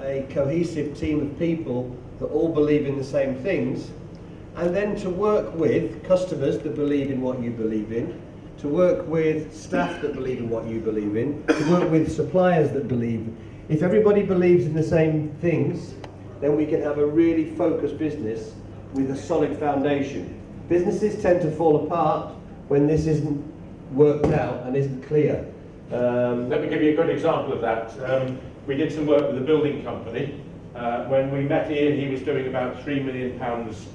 a cohesive team of people that all believe in the same things, and then to work with customers that believe in what you believe in, to work with staff that believe in what you believe in, to work with suppliers that believe. If everybody believes in the same things, then we can have a really focused business with a solid foundation. Businesses tend to fall apart when this isn't worked out and isn't clear. Let me give you a good example of that. We did some work with a building company. When we met Ian, he was doing about £3 million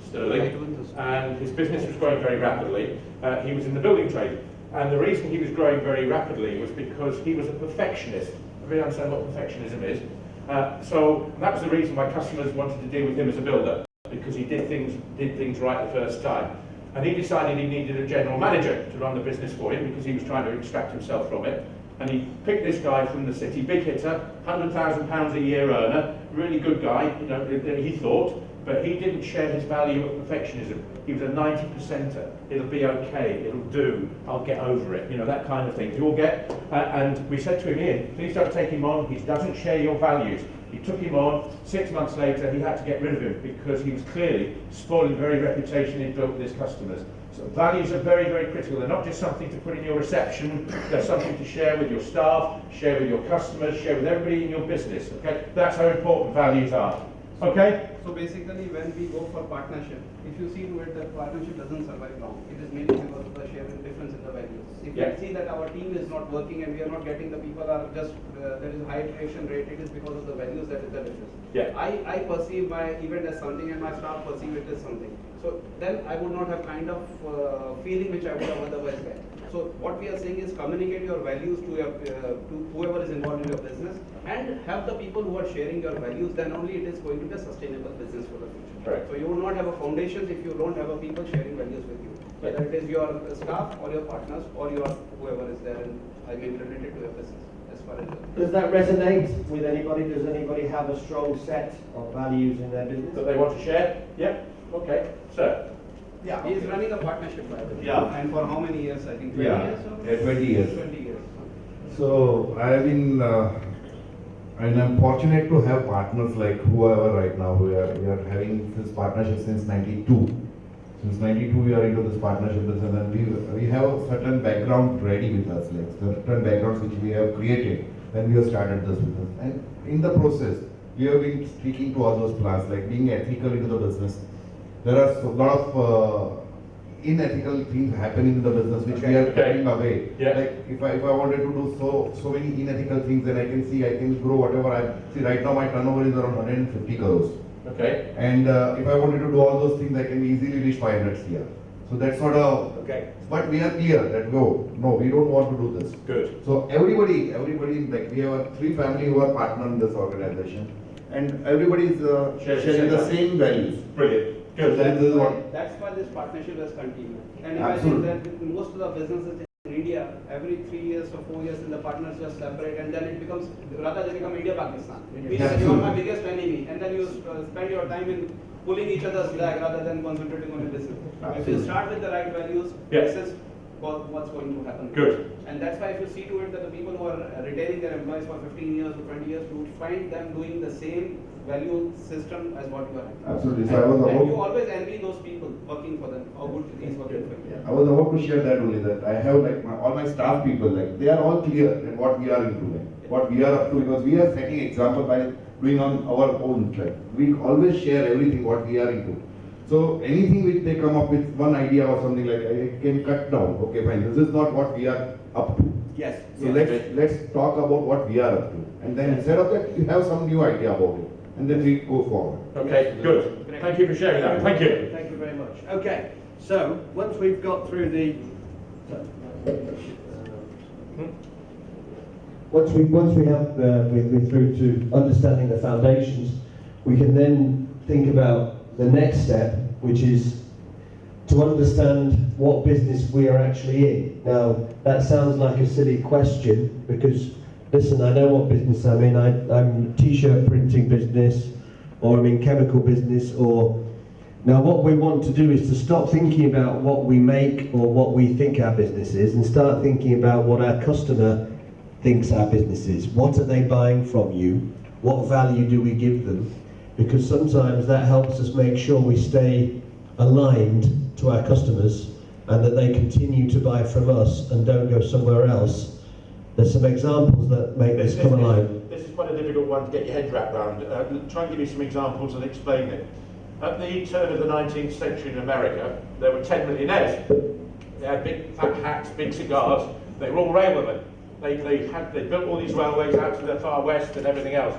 sterling, and his business was growing very rapidly. He was in the building trade, and the reason he was growing very rapidly was because he was a perfectionist. I really understand what perfectionism is. So that was the reason why customers wanted to deal with him as a builder, because he did things right the first time. And he decided he needed a general manager to run the business for him because he was trying to extract himself from it. And he picked this guy from the city, big hitter, £100,000 a year earner, really good guy, you know, he thought, but he didn't share his value of perfectionism. He was a 90%er. It'll be okay, it'll do, I'll get over it, you know, that kind of thing. You all get? And we said to him, Ian, please don't take him on, he doesn't share your values. He took him on, 6 months later he had to get rid of him because he was clearly spoiling the very reputation he'd built with his customers. So values are very, very critical. They're not just something to put in your reception, they're something to share with your staff, share with your customers, share with everybody in your business, okay? That's how important values are, okay? So basically when we go for partnership, if you see to it that partnership doesn't survive long, it is mainly because of the sharing difference in the values. If you see that our team is not working and we are not getting the people are just, there is a high attrition rate, it is because of the values that is the difference. Yeah. I perceive my event as something and my staff perceive it as something. So then I would not have kind of feeling which I would have otherwise get. So what we are saying is communicate your values to your to whoever is involved in your business and have the people who are sharing your values, then only it is going to be a sustainable business for the future. Correct. So you will not have a foundation if you don't have a people sharing values with you. Whether it is your staff or your partners or your whoever is there and I mean related to your business as far as Does that resonate with anybody? Does anybody have a strong set of values in their business that they want to share? Yeah, okay. Sir? yeah, he is running a partnership by the way. Yeah. And for how many years? I think 20 Yeah, years or? yeah, 20 years. 20 years. So I have been, and I'm fortunate to have partners like whoever right now. We are having this partnership since '92. Since '92 we are into this partnership business, and we have a certain background ready with us, like certain backgrounds which we have created when we have started this business. And in the process, we have been sticking to all those plans, like being ethical into the business. There are a lot of unethical things happening in the business which we are cutting away. Yeah. Like if I wanted to do so many unethical things, then I can grow whatever I see. Right now my turnover is around 150 crores. Okay. And if I wanted to do all those things, I can easily reach 500 CR. So that's not a. Okay. But we are clear that no, we don't want to do this. Good. So everybody, like we have 3 family who are partner in this organization, and everybody is sharing the same values. Brilliant. Good. That's why this partnership has continued. And if Absolutely. I think that most of the businesses in India, every 3 years or 4 years, the partners just separate, and then it becomes, rather they become India Pakistan. It means that you are my biggest enemy, and then you spend your time in pulling each other's leg rather than concentrating on your business. If you start with the right values, Yes. this is what's going to happen. Good. And that's why if you see to it that the people who are retaining their employees for 15 years or 20 years, you find them doing the same value system as what you are. Absolutely. So I was And you about, always envy those people working for them, how good these working for you. I was about to share that only, that I have like all my staff people, like they are all clear in what we are into, like what we are up to, because we are setting example by doing on our own. Like we always share everything what we are into. So anything which they come up with one idea or something, like I can cut down. Okay, fine. This is not what we are up to. Yes. So yes. let's talk about what we are up to, and then instead of that, you have some new idea about it, and then we go forward. Okay, good. Thank you for sharing that. Thank you. Thank you very much. Okay, so once we've got through the once we have we're through to understanding the foundations, we can then think about the next step, which is to understand what business we are actually in. Now, that sounds like a silly question because, listen, I know what business I'm in. I'm t-shirt printing business, or I'm in chemical business, or... Now, what we want to do is to stop thinking about what we make or what we think our business is and start thinking about what our customer thinks our business is. What are they buying from you? what value do we give them? Because sometimes that helps us make sure we stay aligned to our customers and that they continue to buy from us and don't go somewhere else. There's some examples that make this come alive. This is quite a difficult one to get your head wrapped around. Try and give you some examples and explain it. At the turn of the 19th century in America, there were 10 millionaires. They had big fat hats, big cigars. They were all railwaymen. They built all these railways out to the far west and everything else.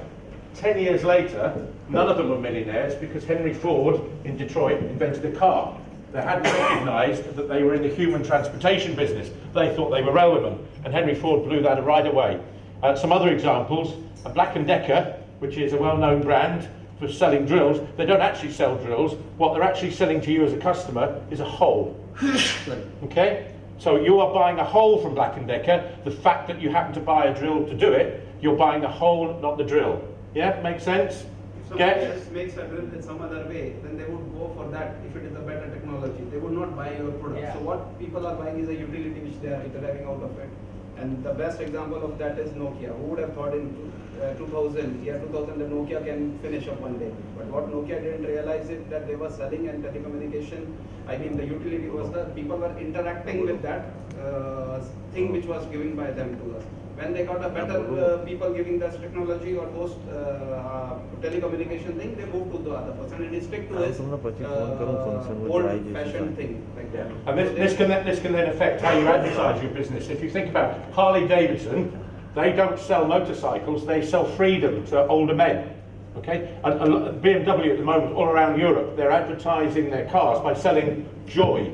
10 years later, none of them were millionaires because Henry Ford in Detroit invented a car. They hadn't recognised that they were in the human transportation business. They thought they were railwaymen, and Henry Ford blew that right away. Some other examples, a Black & Decker, which is a well-known brand for selling drills. They don't actually sell drills. What they're actually selling to you as a customer is a hole. Okay? So you are buying a hole from Black & Decker. The fact that you happen to buy a drill to do it, you're buying a hole, not the drill. Yeah, makes sense? If somebody else makes a drill in some other way, then they would go for that if it is a better technology. They would not buy your product. Yeah. So what people are buying is a utility which they are deriving out of it. And the best example of that is Nokia. Who would have thought in 2000 that Nokia can finish up one day? But what Nokia didn't realize is that they were selling and telecommunication. I mean, the utility was that people were interacting with that thing which was given by them to us. When they got a better people giving this technology or those telecommunication thing, they moved to the other person and they stick to this old-fashioned thing. Like that. And this can then affect how you advertise your business. If you think about Harley Davidson, they don't sell motorcycles, they sell freedom to older men. Okay? And BMW at the moment, all around Europe, they're advertising their cars by selling joy.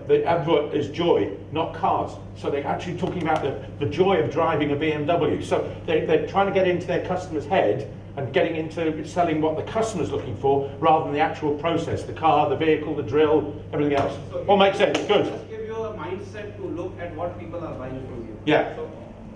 The advert is joy, not cars. So they're actually talking about the joy of driving a BMW. So they're trying to get into their customer's head and getting into selling what the customer's looking for rather than the actual process, the car, the vehicle, the drill, everything else. So All makes sense, good. Just give you a mindset to look at what people are buying from you. Yeah. So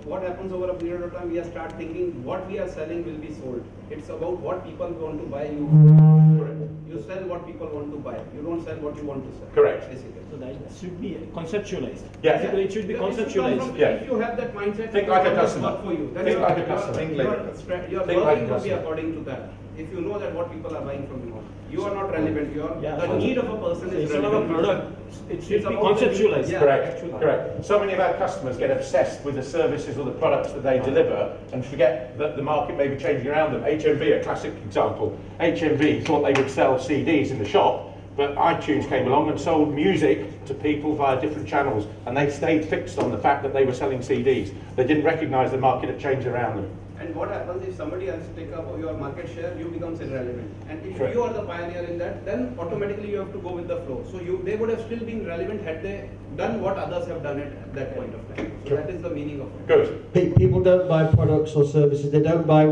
what happens over a period of time, we start thinking what we are selling will be sold. It's about what people want to buy. You sell what people want to buy. You don't sell what you want to sell. Correct. Basically. So that should be conceptualized. Yeah. Basically, it should be If you come conceptualized. from- Yeah. If you have that mindset, Think it like a will always customer. work for you. Then Think your- like a customer. Your, Think your, like- your think like a working will be customer. according to that. If you know that what people are buying from you, you are not relevant. Yeah. The need of a person So is instead of a relevant. product, it should It's be about the need. conceptualized. Yeah. Correct, correct. So many of our customers get obsessed with the services or the products that they deliver and forget that the market may be changing around them. HMV, a classic example. HMV thought they would sell CDs in the shop, but iTunes came along and sold music to people via different channels, and they stayed fixed on the fact that they were selling CDs. They didn't recognise the market had changed around them. And what happens if somebody else take up your market share, you becomes irrelevant. And if Correct. you are the pioneer in that, then automatically you have to go with the flow. So they would have still been relevant had they done what others have done at that point of time. So that is the meaning of it. Good. People don't buy products or services. They don't buy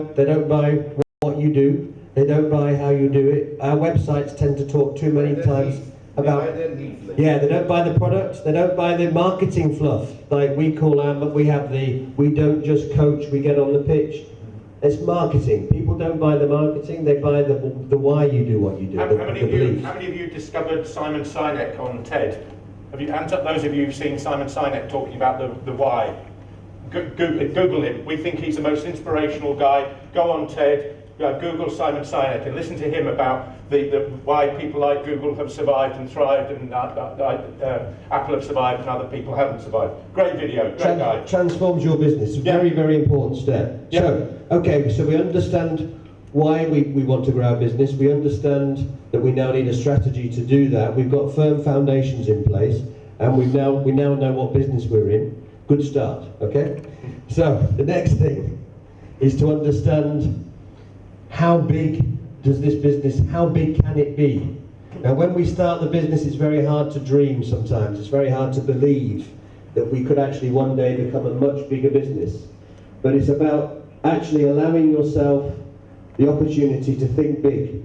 what you do. They don't buy how you do it. Our websites tend to talk too many times about. They buy their needs. Like Yeah, they don't buy the products. They don't buy the marketing fluff. Like we have we don't just coach. We get on the pitch. It's marketing. People don't buy the marketing. They buy the why you do what you do. How the many belief. of you discovered Simon Sinek on TED? Have you, hands up those of you who've seen Simon Sinek talking about the why? Google him. We think he's the most inspirational guy. Go on TED, Google Simon Sinek and listen to him about the why people like Google have survived and thrived and Apple have survived and other people haven't survived. Great video, great guy. Transforms your business. Very, very important step. Yeah. So we understand why we want to grow our business. We understand that we now need a strategy to do that. We've got firm foundations in place, and we now know what business we're in. Good start. Okay. So the next thing is to understand how big does this business? How big can it be? Now, when we start the business, it's very hard to dream. Sometimes it's very hard to believe that we could actually one day become a much bigger business. But it's about actually allowing yourself the opportunity to think big,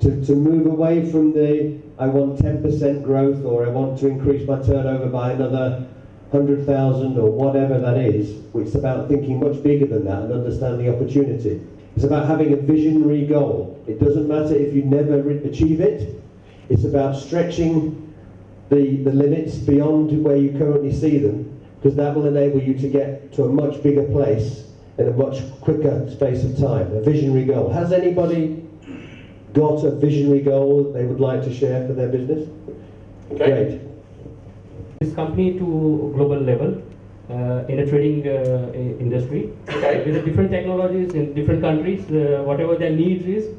to move away from the I want 10% growth or I want to increase my turnover by another 100,000 or whatever that is. It's about thinking much bigger than that and understanding the opportunity. It's about having a visionary goal. It doesn't matter if you never achieve it. It's about stretching the limits beyond where you currently see them, because that will enable you to get to a much bigger place in a much quicker space of time, a visionary goal. Has anybody got a visionary goal that they would like to share for their business? Okay. Great. This company to global level in a trading industry Okay. with different technologies in different countries, whatever their needs is,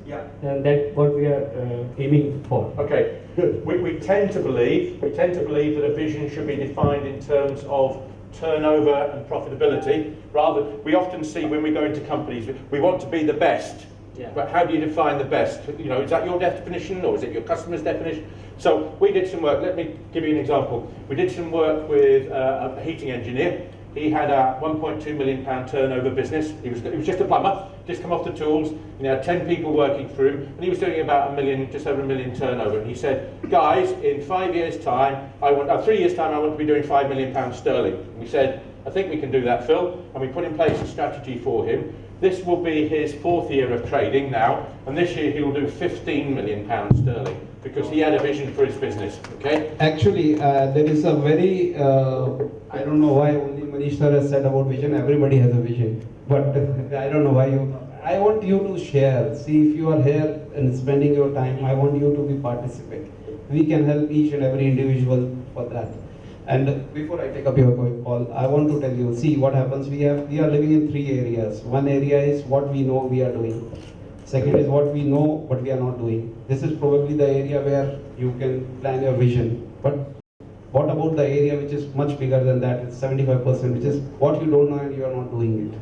and that's what we are aiming for. Okay, good. We tend to believe that a vision should be defined in terms of turnover and profitability. Rather, we often see when we go into companies, we want to be the best. Yeah. But how do you define the best? You know, is that your definition or is it your customer's definition? So we did some work. Let me give you an example. We did some work with a heating engineer. He had a 1.2 million pound turnover business. He was just a plumber, just come off the tools. He had 10 people working for him, and he was doing about just over a million turnover. And he said, guys, in 5 years' time, 3 years' time, I want to be doing £5 million sterling. And we said, I think we can do that, Phil. And we put in place a strategy for him. This will be his 4th year of trading now, and this year he will do £15 million sterling because he had a vision for his business. Okay. Actually, there is a very, I don't know why only Manish sir has said about vision. Everybody has a vision, but I don't know why I want you to share. See, if you are here and spending your time, I want you to be participate. We can help each and every individual for that. And before I take up your call, I want to tell you, see what happens. We are living in 3 areas. One area is what we know we are doing. Second is what we know but we are not doing. This is probably the area where you can plan your vision. But what about the area which is much bigger than that? It's 75%, which is what you don't know and you are not doing it.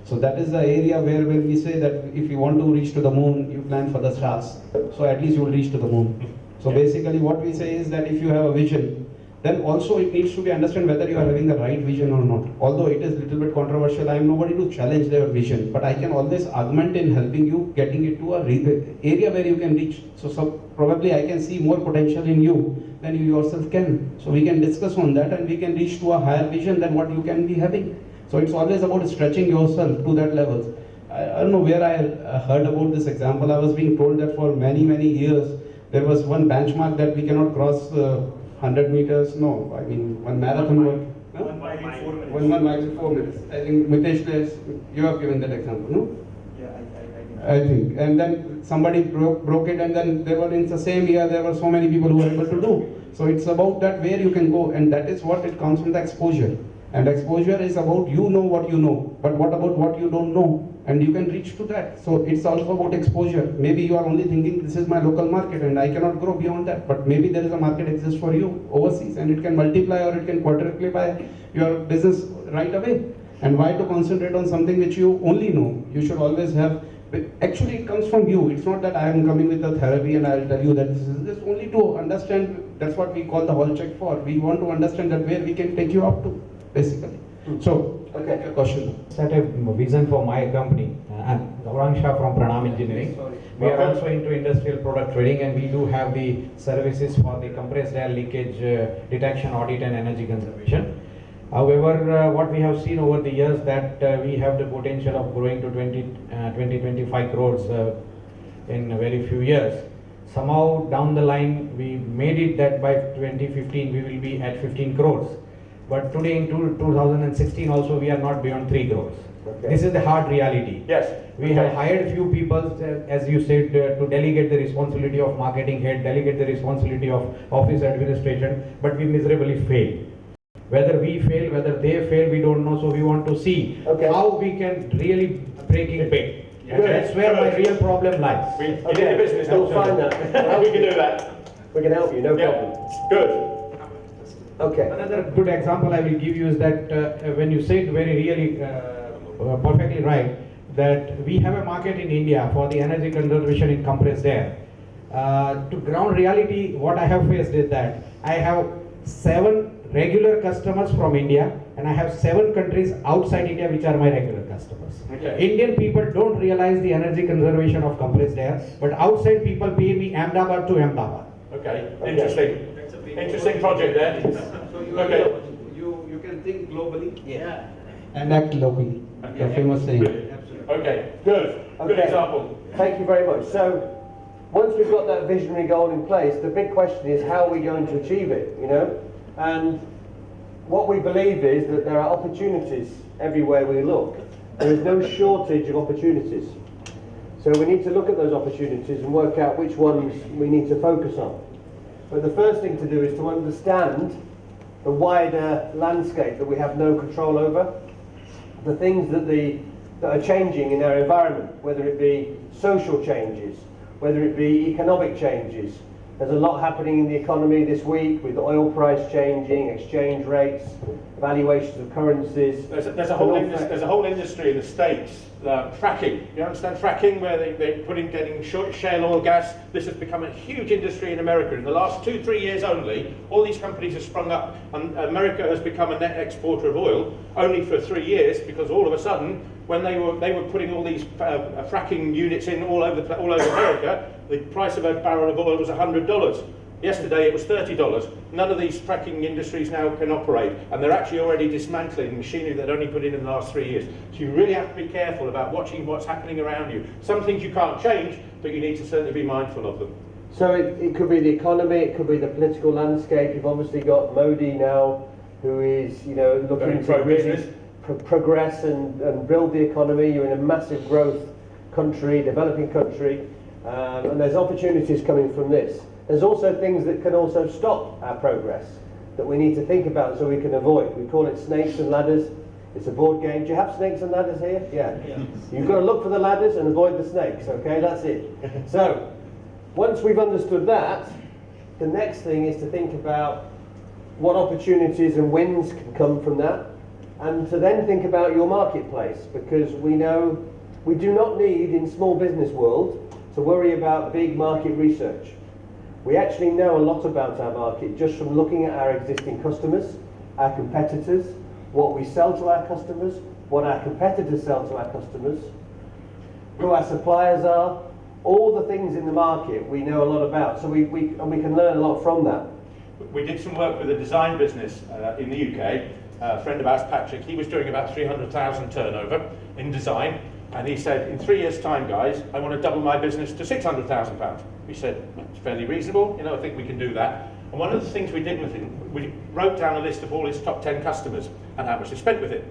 So that is the area where when we say that if you want to reach to the moon, you plan for the stars. So at least you will reach to the moon. So basically what we say is that if you have a vision, then also it needs to be understood whether you are having the right vision or not. Although it is a little bit controversial, I am nobody to challenge their vision, but I can always augment in helping you getting it to a area where you can reach. So probably I can see more potential in you than you yourself can. So we can discuss on that and we can reach to a higher vision than what you can be having. So it's always about stretching yourself to that level. I don't know where I heard about this example. I was being told that for many years there was one benchmark that we cannot cross 100 meters, no, I mean one marathon work. No? 1 mile in 4 minutes. I think Mitesh, you have given that example, no? Yeah, I think. And then somebody broke it, and then there were in the same year there were so many people who were able to do. So it's about that where you can go, and that is what it comes from the exposure. And exposure is about you know what you know, but what about what you don't know? And you can reach to that. So it's also about exposure. Maybe you are only thinking this is my local market and I cannot grow beyond that, but maybe there is a market exists for you overseas and it can multiply or it can quadruply your business right away. And why to concentrate on something which you only know? You should always have, actually it comes from you. It's not that I am coming with a therapy and I'll tell you that this is just only to understand. That's what we call the whole check for. We want to understand that where we can take you up to, basically. So, okay, your question. Set a vision for my company. I'm Gaurang Shah from Pranam Engineering. We are also into industrial product trading, and we do have the services for the compressed air leakage detection, audit and energy conservation. However, what we have seen over the years that we have the potential of growing to 25 crores in a very few years. Somehow down the line we made it that by 2015 we will be at 15 crores. But today in 2016 also we are not beyond 3 crores. Okay. This is the hard reality. Yes. We have hired few people, as you said, to delegate the responsibility of marketing head, delegate the responsibility of office administration, but we miserably fail. Whether we fail, whether they fail, we don't know. So we want to see how we can really break it big. And that's where my real problem lies. We did the business. We'll find that. We can do that. We can help you, no problem. Good. Okay. Another good example I will give you is that when you said very really perfectly right, that we have a market in India for the energy conservation in compressed air. To ground reality, what I have faced is that I have 7 regular customers from India and I have 7 countries outside India which are my regular customers. Okay. Indian people don't realize the energy conservation of compressed air, but outside people pay me Ahmedabad to Ahmedabad. Okay, interesting. Interesting project there. So you can think globally. Yeah. And act locally. The famous saying. Okay, good. Good Okay. example. Thank you very much. So, once we've got that visionary goal in place, the big question is how are we going to achieve it, you know? And what we believe is that there are opportunities everywhere we look. there is no shortage of opportunities. So we need to look at those opportunities and work out which ones we need to focus on. But the first thing to do is to understand the wider landscape that we have no control over, the things that are changing in our environment, whether it be social changes, whether it be economic changes. There's a lot happening in the economy this week with oil price changing, exchange rates, valuations of currencies. There's a whole industry in the States, fracking. You understand fracking, where they put in getting shale oil gas. This has become a huge industry in America. In the last 2-3 years only, all these companies have sprung up, and America has become a net exporter of oil only for 3 years, because all of a sudden, when they were putting all these fracking units in all over America, the price of a barrel of oil was $100. Yesterday it was $30. None of these fracking industries now can operate, and they're actually already dismantling machinery they'd only put in the last 3 years. So you really have to be careful about watching what's happening around you. Some things you can't change, but you need to certainly be mindful of them. So it could be the economy, it could be the political landscape. You've obviously got Modi now, who is, you know, looking to really progress and build the economy. You're in a massive growth country, developing country, and there's opportunities coming from this. There's also things that can also stop our progress that we need to think about so we can avoid. We call it snakes and ladders. It's a board game. Do you have snakes and ladders here? Yeah. You've got to look for the ladders and avoid the snakes, okay? That's it. So, once we've understood that, the next thing is to think about what opportunities and wins can come from that, and to then think about your marketplace, because we know we do not need, in small business world, to worry about big market research. We actually know a lot about our market just from looking at our existing customers, our competitors, what we sell to our customers, what our competitors sell to our customers, who our suppliers are, all the things in the market we know a lot about. So we can learn a lot from that. We did some work with a design business in the UK. A friend of ours, Patrick, he was doing about 300,000 turnover in design, and he said, in 3 years' time, guys, I want to double my business to £600,000. We said, it's fairly reasonable, you know, I think we can do that. And one of the things we did with him, we wrote down a list of all his top 10 customers and how much they spent with it.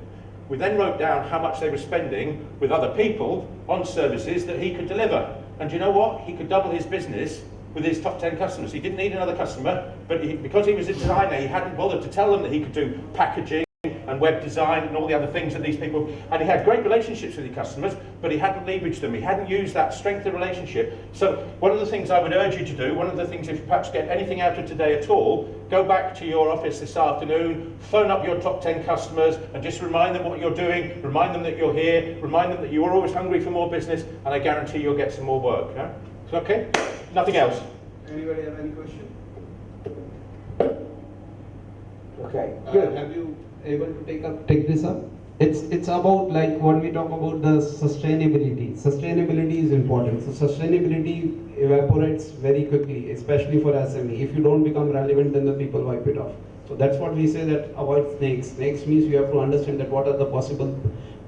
We then wrote down how much they were spending with other people on services that he could deliver. And you know what? He could double his business with his top 10 customers. He didn't need another customer, but because he was a designer, he hadn't bothered to tell them that he could do packaging and web design and all the other things that these people, and he had great relationships with his customers, but he hadn't leveraged them. He hadn't used that strength of relationship. So one of the things I would urge you to do, one of the things, if you perhaps get anything out of today at all, go back to your office this afternoon, phone up your top 10 customers and just remind them what you're doing, remind them that you're here, remind them that you are always hungry for more business, and I guarantee you'll get some more work. Yeah? Okay? Nothing else? Anybody have any question? Okay, good. Have you able to take this up? It's about, like, when we talk about the sustainability. Sustainability is important. So sustainability evaporates very quickly, especially for SME. If you don't become relevant, then the people wipe it off. So that's what we say, that avoid snakes. Snakes means you have to understand that what are the possible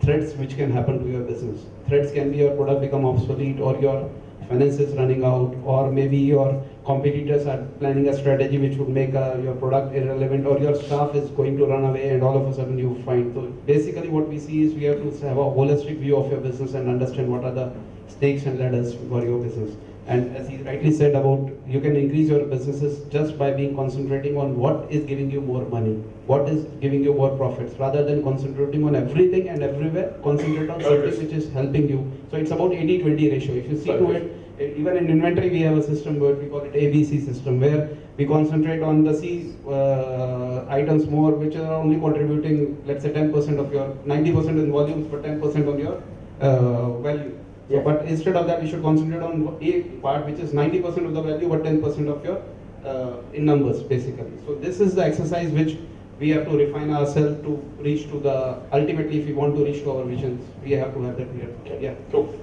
threats which can happen to your business. Threats can be your product become obsolete, or your finances running out, or maybe your competitors are planning a strategy which would make your product irrelevant, or your staff is going to run away and all of a sudden you find. So basically what we see is we have to have a holistic view of your business and understand what are the snakes and ladders for your business. And as he rightly said about, you can increase your businesses just by being concentrating on what is giving you more money, what is giving you more profits, rather than concentrating on everything and everywhere. Concentrate on something which is helping you. So it's about 80-20 ratio. If you see to it, even in inventory we have a system where we call it ABC system, where we concentrate on the C items more, which are only contributing, let's say 10% of your, 90% in volumes, but 10% on your value. Yeah. But instead of that, we should concentrate on A part, which is 90% of the value, but 10% of your in numbers, basically. So this is the exercise which we have to refine ourselves to reach to the, ultimately if we want to reach to our visions, we have to have that clear. Yeah. Cool.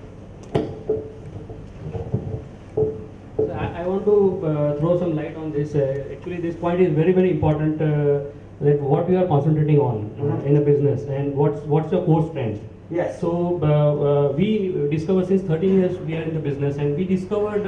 So I want to throw some light on this. Actually, this point is very, very important. That what we are concentrating on in a business, and what's your core strength. Yes. So we discovered, since 13 years we are in the business, and we discovered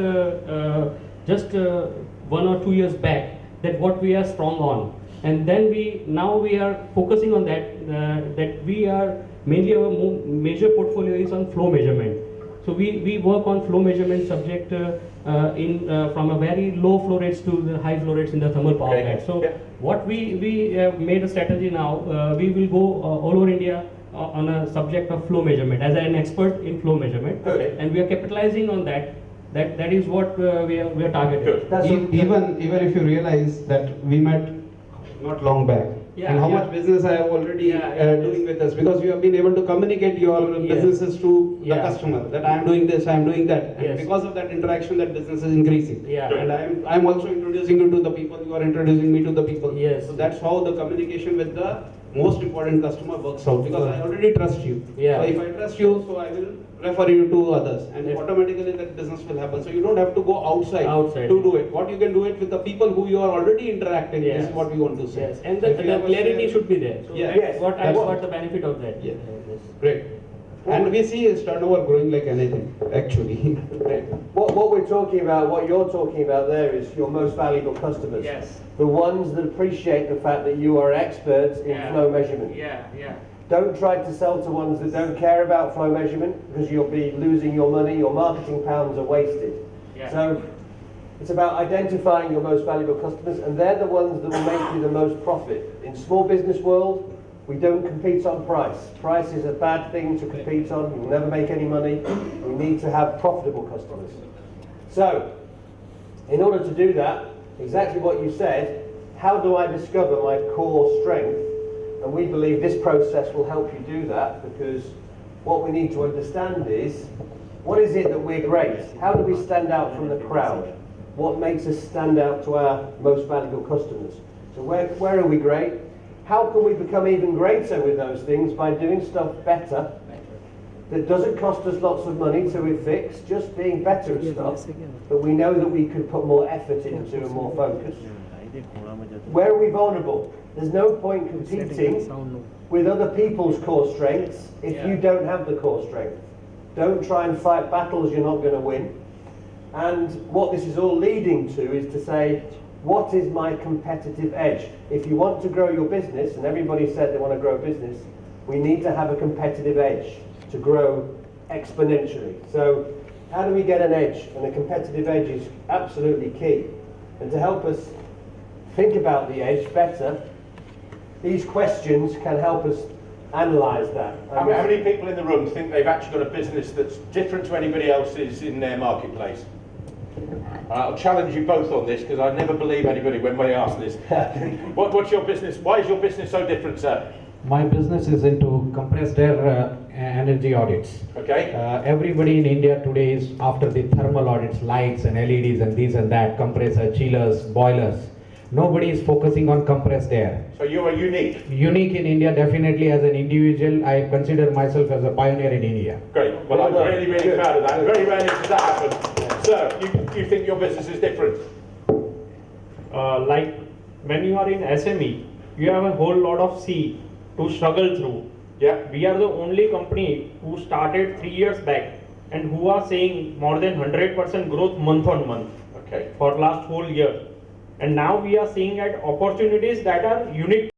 just 1 or 2 years back that what we are strong on, and then now we are focusing on that. That we are mainly our major portfolio is on flow measurement. So we work on flow measurement subject from a very low flow rates to the high flow rates in the thermal power Okay. plant. So Yeah. what we have made a strategy now, we will go all over India on a subject of flow measurement as an expert in flow measurement. Okay. And we are capitalizing on that. That is what we are targeting. Good. That's Even if you realize that we met not long back, Yeah, and how yeah. much business I have already Yeah, doing with us, because you have been able to communicate your Yeah. businesses to the Yeah. customer, that I am doing this, I am doing that, and Yes. because of that interaction, that business is increasing. Yeah. And I am also introducing you to the people, you are introducing me to the people. Yes. So that's how the communication with the most important customer works out, because I already trust you. Yeah. So if I trust you, so I will refer you to others, and Yes. automatically that business will happen. So you don't have to go outside Outside. to do it. What you can do it with the people who you are already interacting. Yes. This is what we want to say. Yes, and So the if you have a clarity share- should be there. So Yeah. that's Yes, what I that's got what- the benefit of that. Yeah. Yes. Great. And we see his turnover growing like anything, actually. Great. What we're talking about, what you're talking about there is your most valuable customers. Yes. The ones that appreciate the fact that you are experts in Yeah. flow measurement. Yeah, yeah. Don't try to sell to ones that don't care about flow measurement, because you'll be losing your money, your marketing pounds are wasted. Yeah. So it's about identifying your most valuable customers, and they're the ones that will make you the most profit. In small business world, we don't compete on price. Price is a bad thing to compete on. You'll never make any money. We need to have profitable customers. So, in order to do that, exactly what you said, how do I discover my core strength? And we believe this process will help you do that, because what we need to understand is, what is it that we're great? How do we stand out from the crowd? What makes us stand out to our most valuable customers? So where are we great? How can we become even greater with those things by doing stuff better that doesn't cost us lots of money to fix, just being better at stuff, but we know that we could put more effort into and more focus. Where are we vulnerable? There's no point competing with other people's core strengths if you don't have the core strength. Don't try and fight battles you're not going to win. And what this is all leading to is to say, what is my competitive edge? If you want to grow your business, and everybody said they want to grow a business, we need to have a competitive edge to grow exponentially. So how do we get an edge? And a competitive edge is absolutely key. And to help us think about the edge better, these questions can help us analyse that. How many people in the room think they've actually got a business that's different to anybody else's in their marketplace? I'll challenge you both on this, because I never believe anybody when we ask this. What's your business? Why is your business so different, sir? My business is into compressed air energy audits. Okay. Everybody in India today is after the thermal audits, lights and LEDs and this and that, compressor, chillers, boilers. Nobody is focusing on compressed air. So you are unique. Unique in India, definitely. As an individual, I consider myself as a pioneer in India. Great. Well, I'm really, really proud of that. Very rarely does that happen. Sir, you think your business is different? Like when you are in SME, you have a whole lot of C to struggle through. Yeah. We are the only company who started 3 years back and who are saying more than 100% growth month on month Okay. for last whole year. And now we are seeing at opportunities that are unique